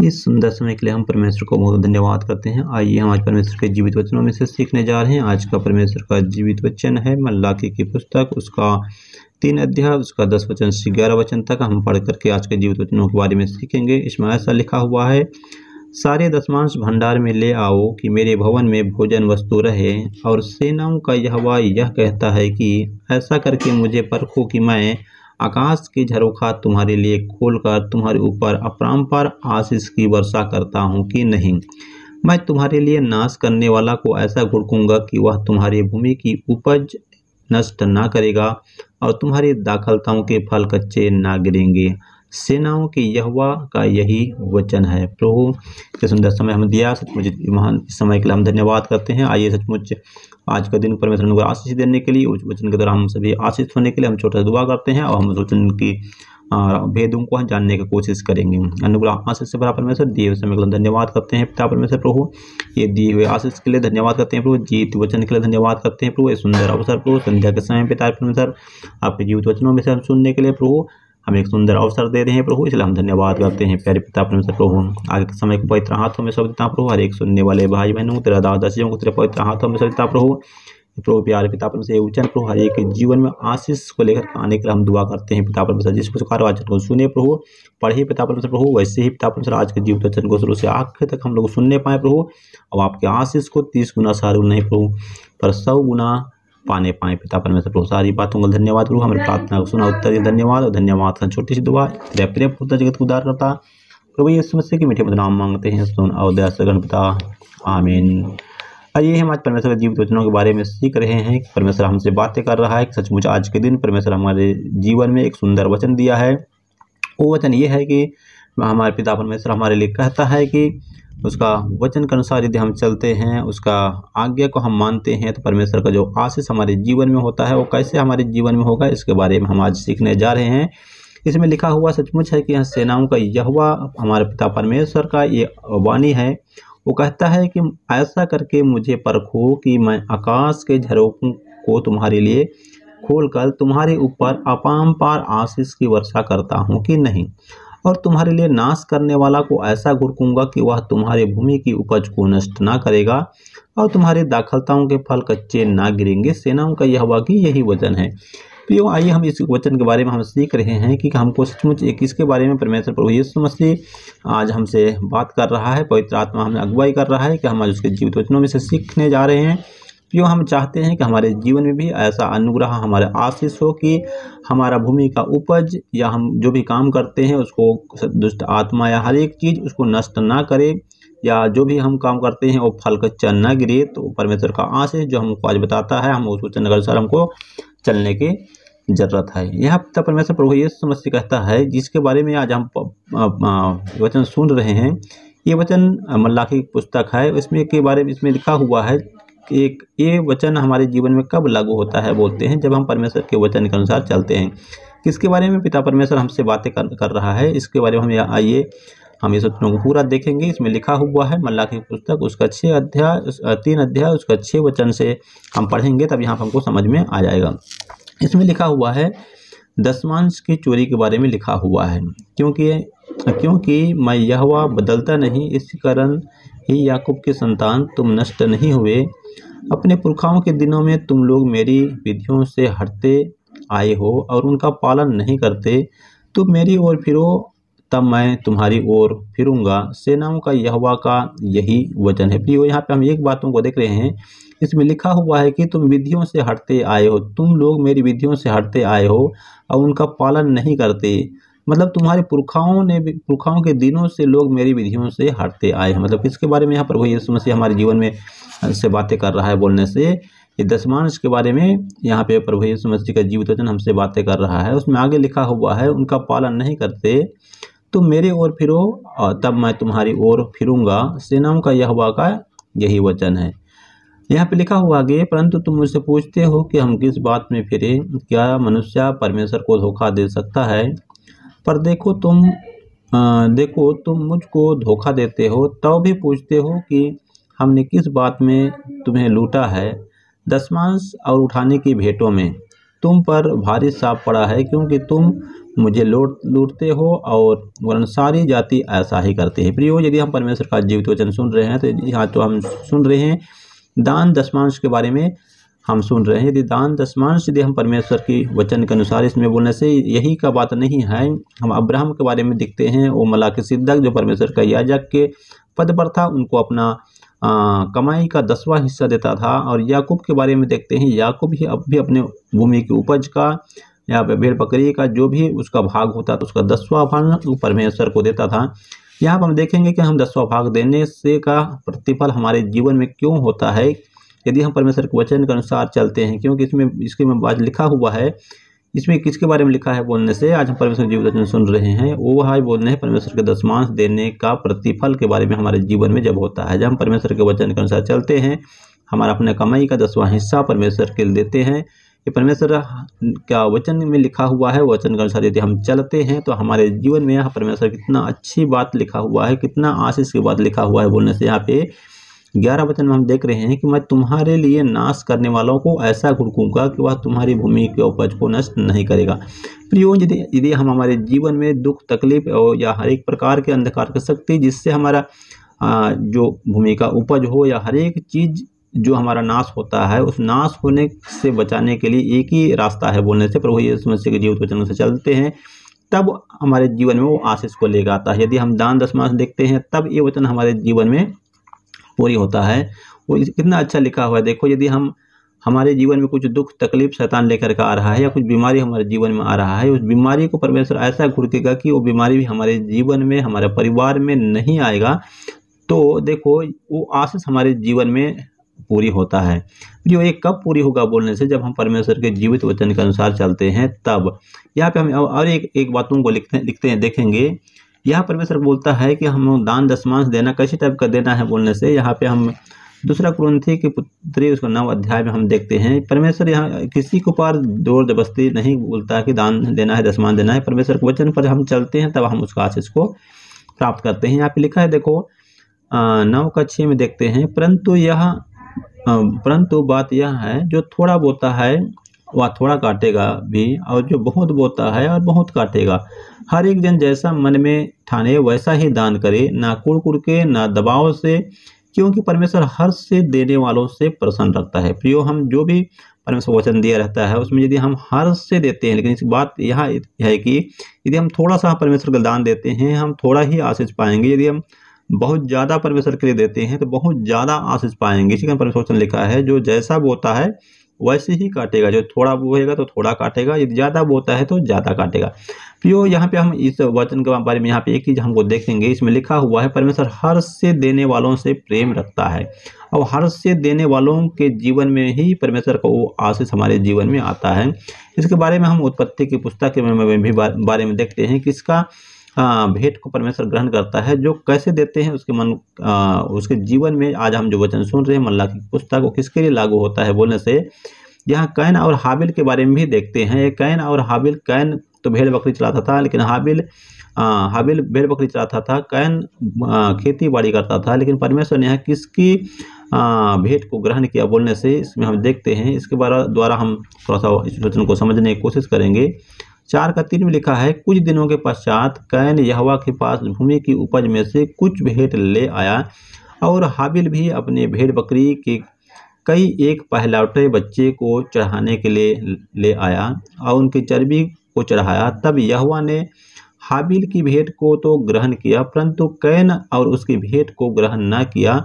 इस सुंदर समय के लिए हम परमेश्वर को बहुत धन्यवाद करते हैं। आइए हम आज परमेश्वर के जीवित वचनों में से सीखने जा रहे हैं। आज का परमेश्वर का जीवित वचन है मल्लाकी की पुस्तक, उसका 3 अध्याय, उसका 10 वचन से 11 वचन तक हम पढ़ करके आज के जीवित वचनों के बारे में सीखेंगे। इसमें ऐसा लिखा हुआ है, सारे दशमांश भंडार में ले आओ कि मेरे भवन में भोजन वस्तु रहे। और सेनाओं का यहोवा यह कहता है कि ऐसा करके मुझे परखो कि मैं आकाश की झरोखा तुम्हारे लिए खोलकर तुम्हारे ऊपर अपरंपार आशीष की वर्षा करता हूँ कि नहीं। मैं तुम्हारे लिए नाश करने वाला को ऐसा घुड़कूंगा कि वह तुम्हारी भूमि की उपज नष्ट ना करेगा और तुम्हारी दाखलताओं के फल कच्चे ना गिरेंगे। सेनाओं के यहोवा का यही वचन है। प्रभु के सुंदर समय हम दिया, सचमुच महान समय के लिए हम धन्यवाद करते हैं। आइए सचमुच आज का दिन परमेश्वर को आशीष देने के लिए, उस वचन के द्वारा हम सभी आशीष होने के लिए हम छोटा सा दुआ करते हैं और हम उस वचन की भेदों को जानने की कोशिश करेंगे। अनुग्रह आशीष से भरा परमेश्वर, दिए हुए समय के लिए धन्यवाद करते हैं पिता परमेश्वर। प्रभु ये दिए हुए आशीष के लिए धन्यवाद करते हैं। प्रभु जीवित वचन के लिए धन्यवाद करते हैं। प्रभु ये सुंदर अवसर प्रभु संध्या के समय पिता परमेश्वर आपके जीवित वचनों में से हम सुनने के लिए प्रभु हम एक सुंदर अवसर दे रहे हैं प्रभु, इसलिए हम धन्यवाद करते हैं प्यारे पिता परमेश्वर। प्रभु आगे के समय को पवित्र हाथों में सौंपता प्रभु, हर एक सुनने वाले भाई बहनों तेरा दासियों को तेरे पवित्र हाथों में सौंपता प्रभु। प्रभु प्यारे पिता परमेश्वर ये वचन प्रभु हर एक के जीवन में आशीष को लेकर आने के लिए हम दुआ करते हैं पिता परमेश्वर। जिस प्रकार वचन को सुने प्रभु, पढ़े पिता परमेश्वर प्रभु, वैसे ही पिता परमेश्वर आज के जीवित वचन को शुरू से आखिर तक हम लोग सुनने पाए प्रभु। अब आपके आशीष को 30 गुना सारू नहीं प्रभु पर 100 गुना पाने पाए पिता परमेश्वर। प्रभु सारी बातों का धन्यवाद प्रभु, हमारी प्रार्थना को सुना उत्तर धन्यवाद और धन्यवाद। छोटी सी दुआ, तेरे प्रिय पुत्र जगत को उद्धार करता प्रभु ये समस्या के मीठे मधुर नाम मांगते हैं, सुन और दया से गणपिता आमीन। आइए हम आज परमेश्वर के जीवित वचनों के बारे में सीख रहे हैं कि परमेश्वर हमसे बातें कर रहा है कि सचमुच आज के दिन परमेश्वर हमारे जीवन में एक सुंदर वचन दिया है। वो वचन ये है कि हमारे पिता परमेश्वर हमारे लिए कहता है कि उसका वचन के अनुसार यदि हम चलते हैं, उसका आज्ञा को हम मानते हैं, तो परमेश्वर का जो आशीष हमारे जीवन में होता है वो कैसे हमारे जीवन में होगा, इसके बारे में हम आज सीखने जा रहे हैं। इसमें लिखा हुआ सचमुच है कि यह सेनाओं का यहोवा हमारे पिता परमेश्वर का ये वाणी है। वो कहता है कि ऐसा करके मुझे परखो कि मैं आकाश के झरोखों को तुम्हारे लिए खोलकर तुम्हारे ऊपर अपरंपार आशीष की वर्षा करता हूँ कि नहीं। और तुम्हारे लिए नाश करने वाला को ऐसा घुड़कूंगा कि वह तुम्हारी भूमि की उपज को नष्ट ना करेगा और तुम्हारी दाखलताओं के फल कच्चे ना गिरेंगे। सेनाओं का यहोवा की यही वचन है। तो आइए हम इस वचन के बारे में हम सीख रहे हैं कि हमको सचमुच एक इसके बारे में परमेश्वर प्रभु यीशु मसीह आज हमसे बात कर रहा है। पवित्र आत्मा हमें अगुवाई कर रहा है कि हम आज उसके जीवित वचनों में से सीखने जा रहे हैं। क्यों हम चाहते हैं कि हमारे जीवन में भी ऐसा अनुग्रह हमारे आशीष हो कि हमारा भूमि का उपज या हम जो भी काम करते हैं उसको दुष्ट आत्मा या हर एक चीज़ उसको नष्ट ना करे, या जो भी हम काम करते हैं वो फल कच्चा ना गिरे। तो परमेश्वर का आशीष जो हमको आज बताता है, हम उस वचन के अनुसार हमको चलने की जरूरत है। यह पिता परमेश्वर प्रभु यीशु मसीह कहता है, जिसके बारे में आज हम वचन सुन रहे हैं। ये वचन मल्लाकी की पुस्तक है, इसमें के बारे में इसमें लिखा हुआ है एक ये वचन हमारे जीवन में कब लागू होता है बोलते हैं, जब हम परमेश्वर के वचन के अनुसार चलते हैं। किसके बारे में पिता परमेश्वर हमसे बातें कर रहा है, इसके बारे में हम आइए हम इस वचनों को पूरा देखेंगे। इसमें लिखा हुआ है मल्लाकी की पुस्तक, उसका 3 अध्याय उसका 6 वचन से हम पढ़ेंगे, तब यहाँ पर हमको समझ में आ जाएगा। इसमें लिखा हुआ है, दशमांश की चोरी के बारे में लिखा हुआ है, क्योंकि मैं यहोवा बदलता नहीं, इस कारण ही याकूब के संतान तुम नष्ट नहीं हुए। अपने पुरखाओं के दिनों में तुम लोग मेरी विधियों से हटते आए हो और उनका पालन नहीं करते। तुम मेरी ओर फिरो, तब मैं तुम्हारी ओर फिरूंगा। सेनाओं का यहोवा का यही वचन है। प्रियो, यहाँ पे हम एक बातों को देख रहे हैं। इसमें लिखा हुआ है कि तुम विधियों से हटते आए हो, तुम लोग मेरी विधियों से हटते आए हो और उनका पालन नहीं करते। मतलब तुम्हारे पुरखाओं के दिनों से लोग मेरी विधियों से हटते आए हैं। मतलब इसके बारे में यहाँ प्रभु यीशु मसीह हमारे जीवन में से बातें कर रहा है बोलने से। ये दशमांश के बारे में यहाँ पे प्रभु यीशु मसीह का जीवित वचन हमसे बातें कर रहा है। उसमें आगे लिखा हुआ है, उनका पालन नहीं करते। तुम मेरे ओर फिरो और तब मैं तुम्हारी ओर फिरूंगा। सेनाओं का यहोवा का यही वचन है। यहाँ पे लिखा हुआ आगे, परंतु तुम मुझसे पूछते हो कि हम किस बात में फिरे, क्या मनुष्य परमेश्वर को धोखा दे सकता है? पर देखो तुम मुझको धोखा देते हो, तब भी पूछते हो कि हमने किस बात में तुम्हें लूटा है। दशमांश और उठाने की भेंटों में तुम पर भारी साप पड़ा है, क्योंकि तुम मुझे लूटते हो और वरन सारी जाति ऐसा ही करते हैं। प्रियो, यदि हम परमेश्वर का जीवित वचन सुन रहे हैं तो यहाँ तो हम सुन रहे हैं दान दशमांश के बारे में हम सुन रहे हैं। यदि दान दशमांश यदि हम परमेश्वर की वचन के अनुसार इसमें बोलने से यही का बात नहीं है। हम अब्राहम के बारे में देखते हैं, वो मलाकिसिदक जो परमेश्वर का याजक के पद पर था, उनको अपना कमाई का 10वां हिस्सा देता था। और याकूब के बारे में देखते हैं, याकूब भी अब भी अपने भूमि की उपज का या भेड़ बकरी का जो भी उसका भाग होता था उसका 10वां भाग परमेश्वर को देता था। यहाँ पर हम देखेंगे कि हम 10वां भाग देने से का प्रतिफल हमारे जीवन में क्यों होता है यदि हम परमेश्वर के वचन के अनुसार चलते हैं, क्योंकि इसके में बात लिखा हुआ है। इसमें किसके बारे में लिखा है बोलने से आज हम परमेश्वर जीवित वचन सुन रहे हैं, वो है बोलने हैं परमेश्वर के दशमांश देने का प्रतिफल के बारे में हमारे जीवन में जब होता है। जब हम परमेश्वर के वचन के अनुसार चलते हैं, हमारा अपने कमाई का 10वां हिस्सा परमेश्वर के लिए देते हैं। ये परमेश्वर क्या वचन में लिखा हुआ है, वचन के अनुसार यदि हम चलते हैं तो हमारे जीवन में यहाँ परमेश्वर कितना अच्छी बात लिखा हुआ है, कितना आशीष की बात लिखा हुआ है बोलने से यहाँ पे 11 वचन में हम देख रहे हैं कि मैं तुम्हारे लिए नाश करने वालों को ऐसा घुड़कूंगा कि वह तुम्हारी भूमि के उपज को नष्ट नहीं करेगा। प्रियो, यदि हम हमारे जीवन में दुख तकलीफ या हर एक प्रकार के अंधकार की शक्ति जिससे हमारा जो भूमि का उपज हो या हर एक चीज जो हमारा नाश होता है, उस नाश होने से बचाने के लिए एक ही रास्ता है बोलने से प्रभु यीशु मसीह के जीवित वचन से चलते हैं, तब हमारे जीवन में वो आशीष को लेकर आता है। यदि हम दान दशमांश देखते हैं तब ये वचन हमारे जीवन में पूरी होता है। वो कितना अच्छा लिखा हुआ है। देखो, यदि हमारे जीवन में कुछ दुख तकलीफ शैतान लेकर के आ रहा है या कुछ बीमारी हमारे जीवन में आ रहा है, उस बीमारी को परमेश्वर ऐसा घुड़केगा कि वो बीमारी भी हमारे जीवन में हमारे परिवार में नहीं आएगा। तो देखो, वो आशीष हमारे जीवन में पूरी होता है। जो ये कब पूरी होगा बोलने से जब हम परमेश्वर के जीवित वचन के अनुसार चलते हैं तब। यहाँ पे हम और एक बातों को लिखते हैं देखेंगे। यहाँ परमेश्वर बोलता है कि हम दान दशमांश देना कैसे टाइप का देना है बोलने से यहाँ पे हम 2 कुरिन्थी की पुत्री उसका 9 अध्याय में हम देखते हैं परमेश्वर यहाँ किसी के ऊपर जोर जबरदस्ती नहीं बोलता कि दान देना है दशमांश देना है। परमेश्वर के वचन पर हम चलते हैं तब हम उसका आशीष को प्राप्त करते हैं। यहाँ पे लिखा है, देखो 9:6 में देखते हैं, परंतु बात यह है जो थोड़ा बोता है वह थोड़ा काटेगा भी, और जो बहुत बोता है और बहुत काटेगा। हर एक जन जैसा मन में ठाने वैसा ही दान करे, ना कुड़ के ना दबाव से, क्योंकि परमेश्वर हर्ष से देने वालों से प्रसन्न रखता है। प्रियो, हम जो भी परमेश्वर वचन दिया रहता है उसमें यदि हम हर्ष से देते हैं, लेकिन इस बात यहाँ है कि यदि हम थोड़ा सा परमेश्वर का दान देते हैं हम थोड़ा ही आशीष पाएंगे। यदि हम बहुत ज़्यादा परमेश्वर के लिए देते हैं तो बहुत ज़्यादा आशीष पाएंगे। इसी कारण परमेश्वर वचन लिखा है, जो जैसा बोता है वैसे ही काटेगा, जो थोड़ा बोएगा तो थोड़ा काटेगा, यदि ज़्यादा बोता है तो ज़्यादा काटेगा। प्रियो, यहाँ पे हम इस वचन के बारे में यहाँ पे एक चीज़ हमको देखेंगे। इसमें लिखा हुआ है परमेश्वर हर्ष से देने वालों से प्रेम रखता है, और हर्ष से देने वालों के जीवन में ही परमेश्वर का वो आशीष हमारे जीवन में आता है। इसके बारे में हम उत्पत्ति की पुस्तक के में भी बारे में देखते हैं कि इसका भेंट को परमेश्वर ग्रहण करता है। जो कैसे देते हैं उसके जीवन में आज हम जो वचन सुन रहे हैं मल्लाकी की पुस्तक, वो किसके लिए लागू होता है बोलने से यहाँ कैन और हाबिल के बारे में भी देखते हैं। कैन और हाबिल, कैन तो भेड़ बकरी चलाता था, लेकिन हाबिल भेड़ बकरी चलाता था, कैन खेती बाड़ी करता था। लेकिन परमेश्वर ने यहाँ किसकी भेंट को ग्रहण किया बोलने से इसमें हम देखते हैं। इसके द्वारा हम थोड़ा सा इस वचन को समझने की कोशिश करेंगे। 4:3 में लिखा है, कुछ दिनों के पश्चात कैन यहोवा के पास भूमि की उपज में से कुछ भेंट ले आया, और हाबिल भी अपने भेड़ बकरी के कई एक पहलौठे बच्चे को चढ़ाने के लिए ले आया और उनकी चर्बी को चढ़ाया। तब यहोवा ने हाबिल की भेंट को तो ग्रहण किया, परंतु कैन और उसकी भेंट को ग्रहण न किया।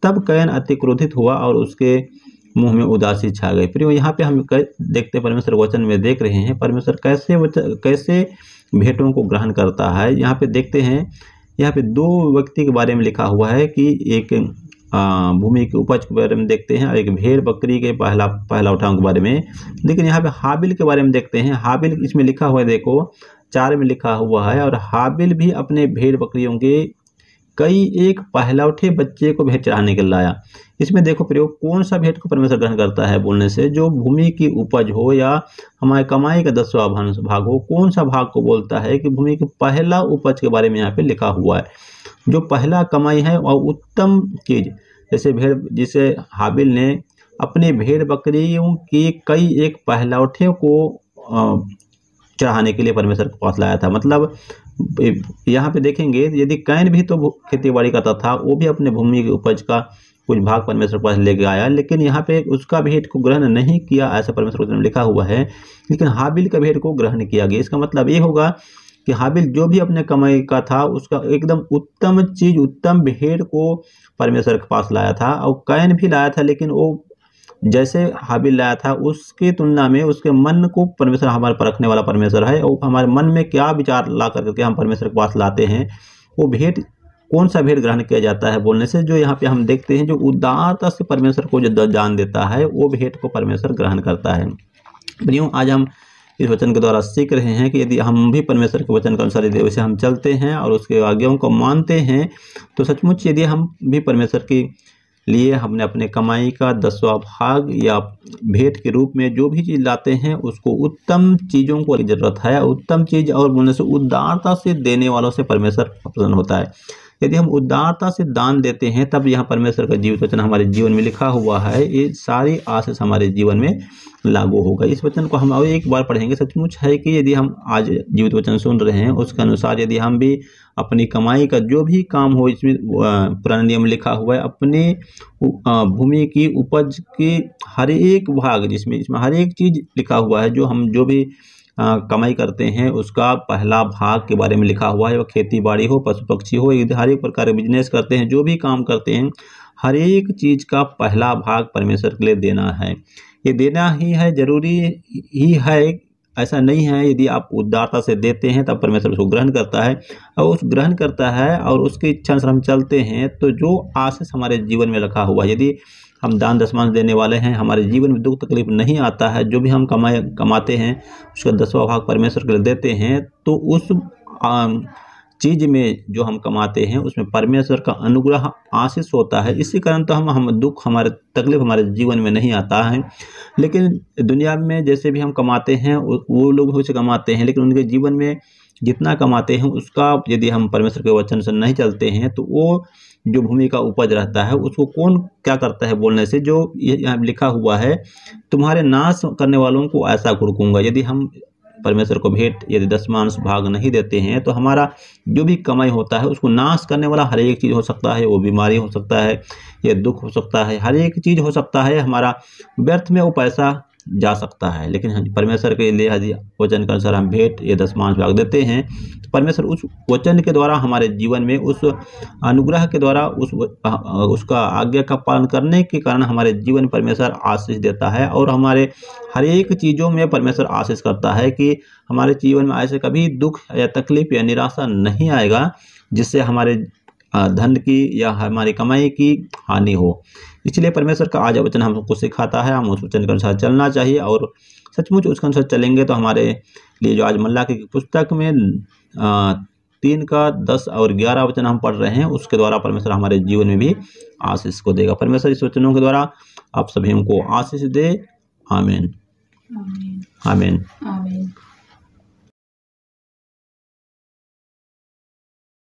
तब कैन अति क्रोधित हुआ और उसके मुंह में उदासी छा गई। प्रियो, यहाँ पे हम देखते परमेश्वर वचन में देख रहे हैं परमेश्वर कैसे भेंटों को ग्रहण करता है। यहाँ पे देखते हैं, यहाँ पे 2 व्यक्ति के बारे में लिखा हुआ है कि एक भूमि की उपज के बारे में देखते हैं और एक भेड़ बकरी के पहलौठों के बारे में। लेकिन यहाँ पे हाबिल के बारे में देखते हैं। हाबिल इसमें लिखा हुआ है, देखो 4 में लिखा हुआ है, और हाबिल भी अपने भेड़ बकरियों के कई एक पहलौठे बच्चे को भेंट चढ़ाने के लिए लाया। इसमें देखो प्रयोग कौन सा भेंट को परमेश्वर ग्रहण करता है बोलने से, जो भूमि की उपज हो या हमारे कमाई का 10वां भाग हो, कौन सा भाग को बोलता है कि भूमि की पहला उपज के बारे में यहाँ पे लिखा हुआ है। जो पहला कमाई है और उत्तम चीज, जैसे हाबिल ने अपने भेड़ बकरियों की कई एक पहलौठे को चढ़ाने के लिए परमेश्वर के पास लाया था। मतलब यहाँ पे देखेंगे यदि कैन भी तो खेती बाड़ी करता था, वो भी अपने भूमि की उपज का कुछ भाग परमेश्वर के पास लेके आया, लेकिन यहाँ पे उसका भेंट को ग्रहण नहीं किया, ऐसा परमेश्वर के वचन में लिखा हुआ है। लेकिन हाबिल का भेंट को ग्रहण किया गया। इसका मतलब ये होगा कि हाबिल जो भी अपने कमाई का था उसका एकदम उत्तम चीज, उत्तम भेंट को परमेश्वर के पास लाया था। और कैन भी लाया था, लेकिन वो जैसे हाबिल लाया था उसकी तुलना में उसके मन को परमेश्वर हमारे परखने वाला परमेश्वर है, और हमारे मन में क्या विचार ला करके हम परमेश्वर के पास लाते हैं, वो भेंट कौन सा भेंट ग्रहण किया जाता है बोलने से, जो यहाँ पे हम देखते हैं जो उदारता से परमेश्वर को जो जान देता है वो भेंट को परमेश्वर ग्रहण करता है। प्रियो, आज हम इस वचन के द्वारा सीख रहे हैं कि यदि हम भी परमेश्वर के वचन के अनुसार यदि वैसे हम चलते हैं और उसके आज्ञाओं को मानते हैं, तो सचमुच यदि हम भी परमेश्वर के लिए हमने अपने कमाई का 10वां भाग या भेंट के रूप में जो भी चीज़ लाते हैं उसको उत्तम चीज़ों को जरूरत है, उत्तम चीज़ और बोलने से उदारता से देने वालों से परमेश्वर प्रसन्न होता है। यदि हम उदारता से दान देते हैं तब यहाँ परमेश्वर का जीवित वचन हमारे जीवन में लिखा हुआ है, ये सारी आशीष हमारे जीवन में लागू होगा। इस वचन को हम और एक बार पढ़ेंगे। सचमुच है कि यदि हम आज जीवित वचन सुन रहे हैं उसके अनुसार यदि हम भी अपनी कमाई का जो भी काम हो, इसमें पुराने नियम में लिखा हुआ है, अपने भूमि की उपज के हर एक भाग, जिसमें हर एक चीज़ लिखा हुआ है, जो भी कमाई करते हैं उसका पहला भाग के बारे में लिखा हुआ है। वो खेती बाड़ी हो, पशु पक्षी हो, हर एक प्रकार के बिजनेस करते हैं, जो भी काम करते हैं, हर एक चीज़ का पहला भाग परमेश्वर के लिए देना है। ये देना ही है, जरूरी ही है, ऐसा नहीं है। यदि आप उदारता से देते हैं तब परमेश्वर उसको ग्रहण करता है, और उस ग्रहण करता है और उसकी इच्छा अनुसार हम चलते हैं तो जो आशीष हमारे जीवन में रखा हुआ है, यदि हम दान दशमांश देने वाले हैं, हमारे जीवन में दुख तकलीफ नहीं आता है, जो भी हम कमाते हैं उसका 10वां भाग परमेश्वर के लिए देते हैं, तो उस चीज़ में जो हम कमाते हैं उसमें परमेश्वर का अनुग्रह आशीष होता है। इसी कारण तो हम दुख, हमारे तकलीफ हमारे जीवन में नहीं आता है। लेकिन दुनिया में जैसे भी हम कमाते हैं वो लोग भी उसे कमाते हैं, लेकिन उनके जीवन में जितना कमाते हैं उसका यदि हम परमेश्वर के वचन से नहीं चलते हैं तो वो जो भूमि का उपज रहता है उसको कौन क्या करता है बोलने से, जो यहाँ लिखा हुआ है, तुम्हारे नाश करने वालों को ऐसा घुड़कूंगा। यदि हम परमेश्वर को भेंट यदि दशमांश भाग नहीं देते हैं तो हमारा जो भी कमाई होता है उसको नाश करने वाला हर एक चीज़ हो सकता है। वो बीमारी हो सकता है, ये दुख हो सकता है, हर एक चीज़ हो सकता है, हमारा व्यर्थ में वो पैसा जा सकता है। लेकिन परमेश्वर के लिए यदि वचन के अनुसार हम भेंट ये दशमांश भाग देते हैं तो परमेश्वर उस वचन के द्वारा हमारे जीवन में, उस अनुग्रह के द्वारा, उसका आज्ञा का पालन करने के कारण हमारे जीवन में परमेश्वर आशीष देता है, और हमारे हर एक चीज़ों में परमेश्वर आशीष करता है कि हमारे जीवन में ऐसे कभी दुख या तकलीफ या निराशा नहीं आएगा जिससे हमारे धन की या हमारी कमाई की हानि हो। इसलिए परमेश्वर का आज वचन हमको सिखाता है, हम उस वचन के अनुसार चलना चाहिए, और सचमुच उसके अनुसार चलेंगे तो हमारे लिए जो आज मल्लाकी की पुस्तक में 3 का 10 और 11 वचन हम पढ़ रहे हैं उसके द्वारा परमेश्वर हमारे जीवन में भी आशीष को देगा। परमेश्वर इस वचनों के द्वारा आप सभी को आशीष दे। आमीन, आमीन, आमीन।